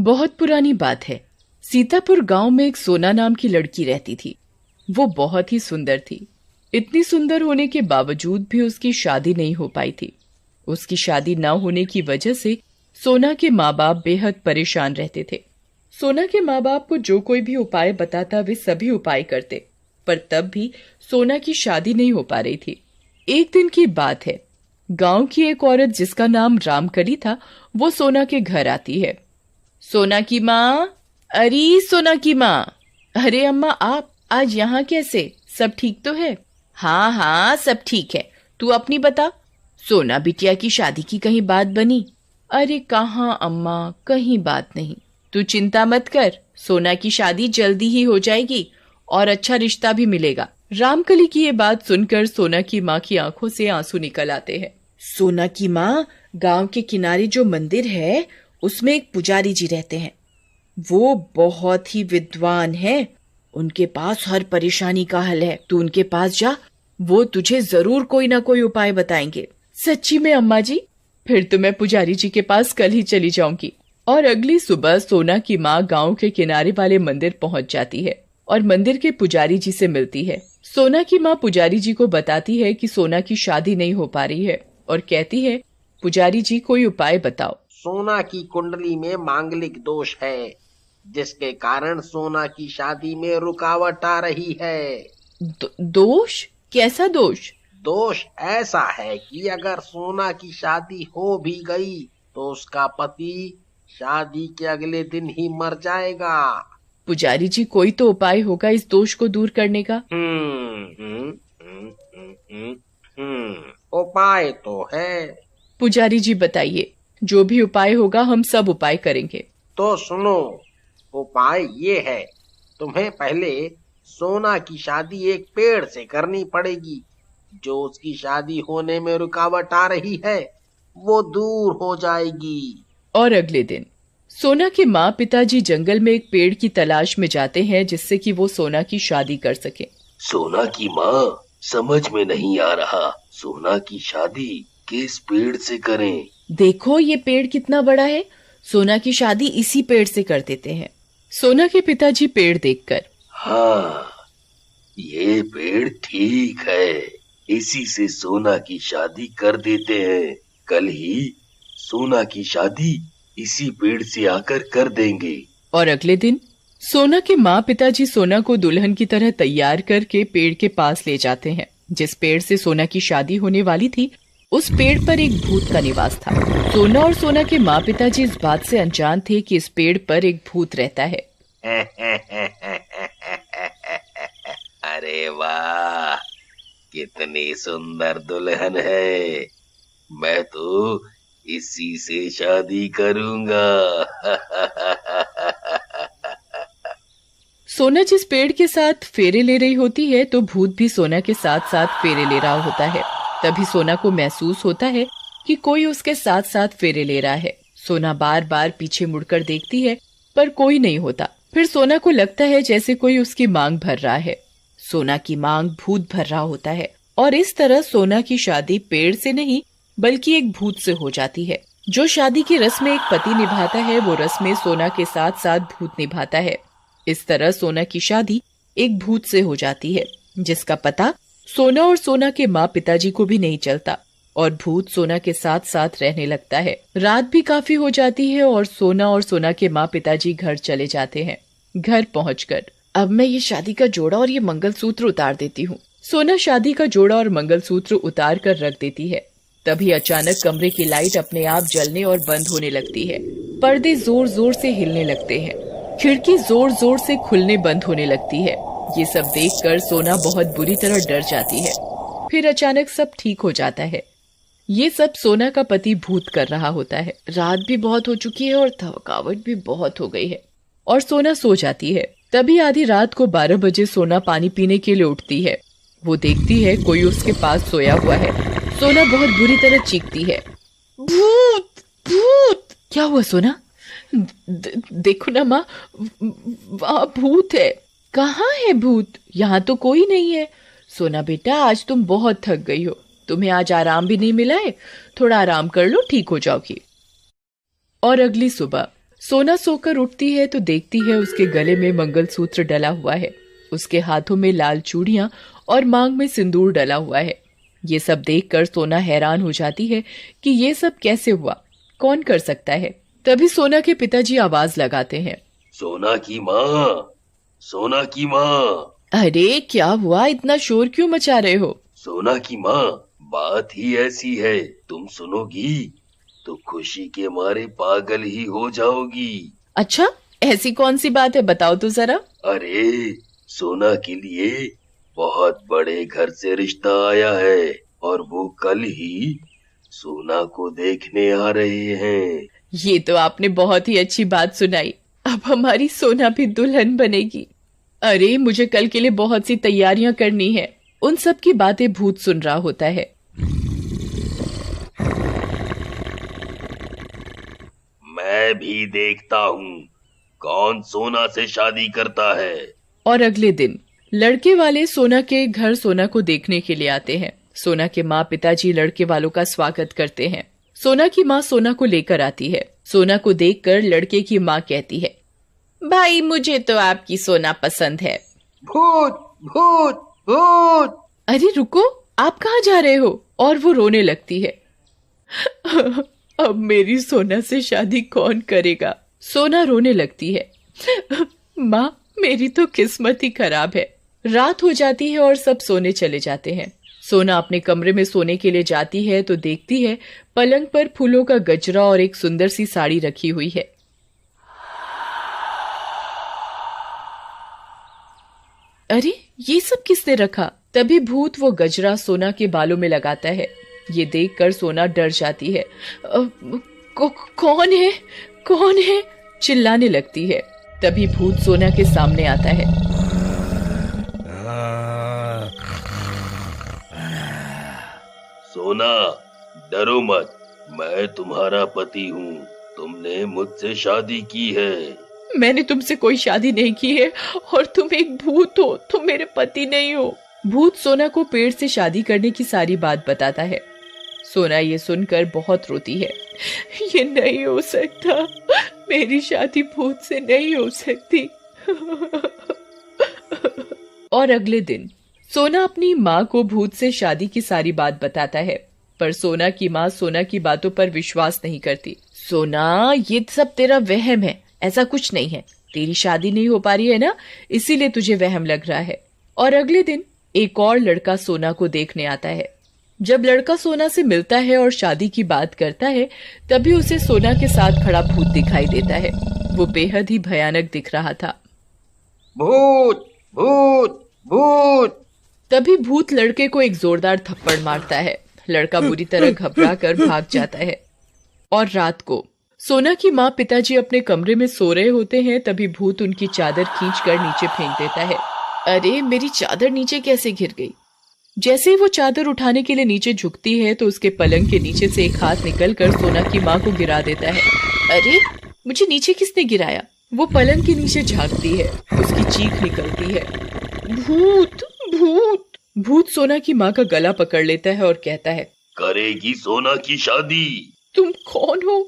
बहुत पुरानी बात है। सीतापुर गांव में एक सोना नाम की लड़की रहती थी। वो बहुत ही सुंदर थी। इतनी सुंदर होने के बावजूद भी उसकी शादी नहीं हो पाई थी। उसकी शादी न होने की वजह से सोना के माँ बाप बेहद परेशान रहते थे। सोना के माँ बाप को जो कोई भी उपाय बताता वे सभी उपाय करते, पर तब भी सोना की शादी नहीं हो पा रही थी। एक दिन की बात है, गांव की एक औरत जिसका नाम रामकली था, वो सोना के घर आती है। सोना की माँ, अरे सोना की माँ, अरे अम्मा आप आज यहाँ कैसे? सब ठीक तो है? हाँ हाँ सब ठीक है, तू अपनी बता। सोना बिटिया की शादी की कहीं बात बनी? अरे कहाँ अम्मा, कहीं बात नहीं। तू चिंता मत कर, सोना की शादी जल्दी ही हो जाएगी और अच्छा रिश्ता भी मिलेगा। रामकली की ये बात सुनकर सोना की माँ की आंखों से आंसू निकल आते हैं। सोना की माँ, गांव के किनारे जो मंदिर है उसमें एक पुजारी जी रहते हैं। वो बहुत ही विद्वान हैं। उनके पास हर परेशानी का हल है। तू उनके पास जा, वो तुझे जरूर कोई ना कोई उपाय बताएंगे। सच्ची में अम्मा जी? फिर तो मैं पुजारी जी के पास कल ही चली जाऊंगी। और अगली सुबह सोना की माँ गांव के किनारे वाले मंदिर पहुंच जाती है और मंदिर के पुजारी जी से मिलती है। सोना की माँ पुजारी जी को बताती है कि सोना की शादी नहीं हो पा रही है और कहती है, पुजारी जी कोई उपाय बताओ। सोना की कुंडली में मांगलिक दोष है, जिसके कारण सोना की शादी में रुकावट आ रही है। दोष? कैसा दोष? दोष ऐसा है कि अगर सोना की शादी हो भी गई तो उसका पति शादी के अगले दिन ही मर जाएगा। पुजारी जी कोई तो उपाय होगा इस दोष को दूर करने का। उपाय तो है। पुजारी जी बताइए, जो भी उपाय होगा हम सब उपाय करेंगे। तो सुनो, उपाय ये है, तुम्हें पहले सोना की शादी एक पेड़ से करनी पड़ेगी। जो उसकी शादी होने में रुकावट आ रही है वो दूर हो जाएगी। और अगले दिन सोना के माँ पिताजी जंगल में एक पेड़ की तलाश में जाते हैं जिससे कि वो सोना की शादी कर सके। सोना की माँ, समझ में नहीं आ रहा, सोना की शादी किस पेड़ से करें? देखो ये पेड़ कितना बड़ा है, सोना की शादी इसी पेड़ से कर देते हैं। सोना के पिताजी पेड़ देखकर, हाँ, ये पेड़ ठीक है, इसी से सोना की शादी कर देते हैं। कल ही सोना की शादी इसी पेड़ से आकर कर देंगे। और अगले दिन सोना के माँ पिताजी सोना को दुल्हन की तरह तैयार करके पेड़ के पास ले जाते हैं। जिस पेड़ से सोना की शादी होने वाली थी, उस पेड़ पर एक भूत का निवास था। सोना और सोना के माँ पिताजी इस बात से अनजान थे कि इस पेड़ पर एक भूत रहता है। अरे वाह, कितनी सुंदर दुल्हन है, मैं तो इसी से शादी करूंगा। सोना जिस पेड़ के साथ फेरे ले रही होती है तो भूत भी सोना के साथ साथ फेरे ले रहा होता है। तभी सोना को महसूस होता है कि कोई उसके साथ साथ फेरे ले रहा है। सोना बार बार पीछे मुड़कर देखती है पर कोई नहीं होता। फिर सोना को लगता है जैसे कोई उसकी मांग भर रहा है। सोना की मांग भूत भर रहा होता है और इस तरह सोना की शादी पेड़ से नहीं बल्कि एक भूत से हो जाती है। जो शादी की रस्म एक पति निभाता है वो रस्में सोना के साथ साथ भूत निभाता है। इस तरह सोना की शादी एक भूत से हो जाती है जिसका पता सोना और सोना के माँ पिताजी को भी नहीं चलता और भूत सोना के साथ साथ रहने लगता है। रात भी काफी हो जाती है और सोना के माँ पिताजी घर चले जाते हैं। घर पहुंचकर अब मैं ये शादी का जोड़ा और ये मंगलसूत्र उतार देती हूँ। सोना शादी का जोड़ा और मंगलसूत्र उतार कर रख देती है। तभी अचानक कमरे की लाइट अपने आप जलने और बंद होने लगती है। पर्दे जोर जोर से हिलने लगते हैं। खिड़की जोर जोर से खुलने बंद होने लगती है। ये सब देखकर सोना बहुत बुरी तरह डर जाती है। फिर अचानक सब ठीक हो जाता है। ये सब सोना का पति भूत कर रहा होता है। रात भी बहुत हो चुकी है और थकावट भी बहुत हो गई है और सोना सो जाती है। तभी आधी रात को 12 बजे सोना पानी पीने के लिए उठती है। वो देखती है कोई उसके पास सोया हुआ है। सोना बहुत बुरी तरह चीखती है, भूत भूत। क्या हुआ सोना? देखो ना माँ, वहाँ भूत है। कहाँ है भूत? यहाँ तो कोई नहीं है। सोना बेटा, आज तुम बहुत थक गई हो, तुम्हें आज आराम भी नहीं मिला है, थोड़ा आराम कर लो, ठीक हो जाओगी। और अगली सुबह सोना सोकर उठती है तो देखती है उसके गले में मंगलसूत्र डला हुआ है, उसके हाथों में लाल चूड़ियां और मांग में सिंदूर डला हुआ है। ये सब देखकर सोना हैरान हो जाती है कि ये सब कैसे हुआ, कौन कर सकता है। तभी सोना के पिताजी आवाज लगाते हैं, सोना की माँ, सोना की माँ। अरे क्या हुआ, इतना शोर क्यों मचा रहे हो? सोना की माँ, बात ही ऐसी है, तुम सुनोगी तो खुशी के मारे पागल ही हो जाओगी। अच्छा, ऐसी कौन सी बात है, बताओ तो जरा। अरे सोना के लिए बहुत बड़े घर से रिश्ता आया है और वो कल ही सोना को देखने आ रहे हैं। ये तो आपने बहुत ही अच्छी बात सुनाई, अब हमारी सोना भी दुल्हन बनेगी। अरे मुझे कल के लिए बहुत सी तैयारियां करनी है। उन सब की बातें भूत सुन रहा होता है। मैं भी देखता हूँ कौन सोना से शादी करता है। और अगले दिन लड़के वाले सोना के घर सोना को देखने के लिए आते हैं। सोना के माँ पिताजी लड़के वालों का स्वागत करते हैं। सोना की माँ सोना को लेकर आती है। सोना को देखकर लड़के की माँ कहती है, भाई मुझे तो आपकी सोना पसंद है। भूत भूत भूत। अरे रुको, आप कहाँ जा रहे हो? और वो रोने लगती है। अब मेरी सोना से शादी कौन करेगा? सोना रोने लगती है। माँ, मेरी तो किस्मत ही खराब है। रात हो जाती है और सब सोने चले जाते हैं। सोना अपने कमरे में सोने के लिए जाती है तो देखती है पलंग पर फूलों का गजरा और एक सुंदर सी साड़ी रखी हुई है। अरे ये सब किसने रखा? तभी भूत वो गजरा सोना के बालों में लगाता है। ये देखकर सोना डर जाती है। कौन है, कौन है? चिल्लाने लगती है। तभी भूत सोना के सामने आता है। सोना, डरो मत, मैं तुम्हारा पति हूँ, तुमने मुझसे शादी की है। मैंने तुमसे कोई शादी नहीं की है और तुम एक भूत हो, तुम मेरे पति नहीं हो। भूत सोना को पेड़ से शादी करने की सारी बात बताता है। सोना ये सुनकर बहुत रोती है। ये नहीं हो सकता, मेरी शादी भूत से नहीं हो सकती। और अगले दिन सोना अपनी माँ को भूत से शादी की सारी बात बताता है, पर सोना की माँ सोना की बातों पर विश्वास नहीं करती। सोना, ये सब तेरा वहम है, ऐसा कुछ नहीं है। तेरी शादी नहीं हो पा रही है ना, इसीलिए तुझे वहम लग रहा है। और अगले दिन एक और लड़का सोना को देखने आता है। जब लड़का सोना से मिलता है और शादी की बात करता है, तभी उसे सोना के साथ खड़ा भूत दिखाई देता है। वो बेहद ही भयानक दिख रहा था। भूत भूत भूत। तभी भूत लड़के को एक जोरदार थप्पड़ मारता है। लड़का बुरी तरह घबरा कर भाग जाता है। और रात को सोना की माँ पिताजी अपने कमरे में सो रहे होते हैं, तभी भूत उनकी चादर खींचकर नीचे फेंक देता है। अरे मेरी चादर नीचे कैसे गिर गई? जैसे ही वो चादर उठाने के लिए नीचे झुकती है तो उसके पलंग के नीचे से एक हाथ निकलकर सोना की माँ को गिरा देता है। अरे मुझे नीचे किसने गिराया? वो पलंग के नीचे झांकती है, उसकी चीख निकलती है, भूत भूत। भूत सोना की माँ का गला पकड़ लेता है और कहता है, करेगी सोना की शादी। तुम कौन हो?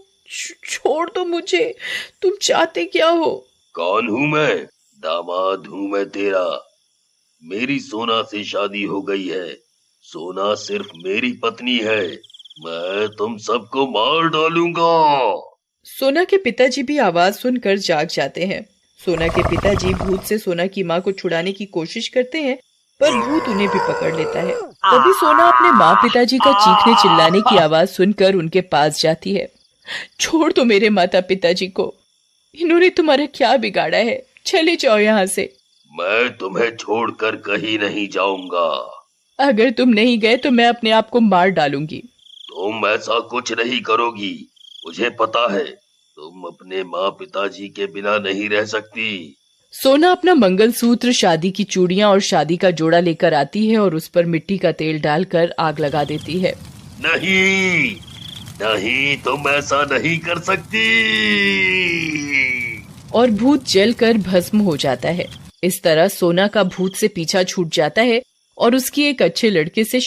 छोड़ दो मुझे, तुम चाहते क्या हो? कौन हूँ मैं? दामाद हूँ मैं तेरा। मेरी सोना से शादी हो गई है, सोना सिर्फ मेरी पत्नी है, मैं तुम सबको मार डालूंगा। सोना के पिताजी भी आवाज सुनकर जाग जाते हैं। सोना के पिताजी भूत से सोना की माँ को छुड़ाने की कोशिश करते हैं, पर भूत उन्हें भी पकड़ लेता है। तभी सोना अपने माँ पिताजी का चीखने चिल्लाने की आवाज सुनकर उनके पास जाती है। छोड़ दो मेरे माता पिताजी को, इन्होंने तुम्हारा क्या बिगाड़ा है? चले जाओ यहाँ से। मैं तुम्हें छोड़कर कहीं नहीं जाऊंगा। अगर तुम नहीं गए तो मैं अपने आप को मार डालूंगी। तुम ऐसा कुछ नहीं करोगी, मुझे पता है तुम अपने माँ पिताजी के बिना नहीं रह सकती। सोना अपना मंगलसूत्र, शादी की चूड़ियां और शादी का जोड़ा लेकर आती है और उस पर मिट्टी का तेल डालकर आग लगा देती है। नहीं नहीं, तुम ऐसा नहीं कर सकती। और भूत जलकर भस्म हो जाता है। इस तरह सोना का भूत से पीछा छूट जाता है और उसकी एक अच्छे लड़के से